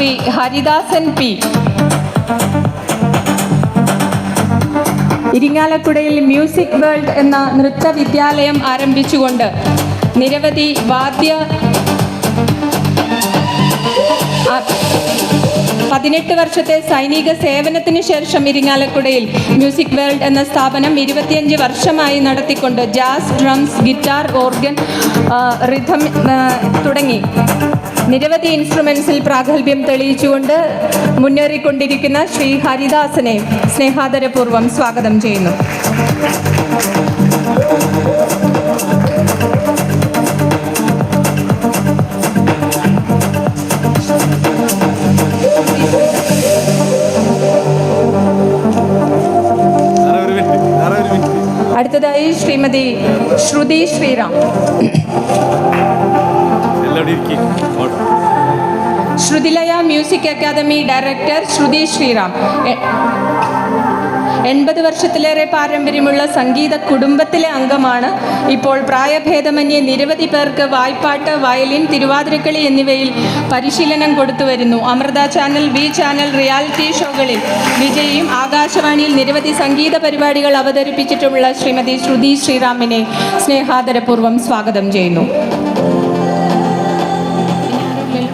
Shri Haridasan P. ഇരിങ്ങാലക്കുടയിൽ music world എന്ന നൃത്ത വിദ്യാലയം ആരംഭിച്ചുകൊണ്ട് നിരവധി 18 വർഷത്തെ സൈനിക സേവനത്തിന് ശേഷം ഇരിങ്ങാലക്കുടയിൽ മ്യൂസിക് വേൾഡ് എന്ന സ്ഥാപനം 25 വർഷമായി നടത്തിക്കൊണ്ട് jazz, drums, guitar, organ, rhythm തുടങ്ങി നിരവധി ഇൻസ്ട്രുമെന്റ്സിൽ പ്രാഗൽഭ്യം തെളിയിച്ചുകൊണ്ട് മുന്നേറിക്കൊണ്ടിരിക്കുന്ന ശ്രീ ഹരിദാസനെ സ്നേഹാദരപൂർവ്വം സ്വാഗതം ചെയ്യുന്നു. അടുത്തതായി ശ്രീമതി ശ്രുതി Sriram. Sruthilaya music academy director ശ്രുതി ശ്രീറാം. 80 വർഷത്തിലേറെ പാരമ്പര്യമുള്ള സംഗീത കുടുംബത്തിലെ അംഗമാണ്. ഇപ്പോൾ പ്രായഭേദമന്യേ നിരവധി പേർക്ക് വായ്പ്പാട്ട്, വയലിൻ, തിരുവാതിരക്കളി എന്നിവയിൽ പരിശീലനം കൊടുത്തു വരുന്നു. Amrita channel, V channel reality ഷോകളിൽ വിജയിയും ആകാശവാണിയിൽ നിരവധി സംഗീത പരിപാടികൾ അവതരിപ്പിച്ചിട്ടുള്ള ശ്രീമതി ശ്രുതി ശ്രീറാമിനെ സ്നേഹാദരപൂർവ്വം സ്വാഗതം ചെയ്യുന്നു.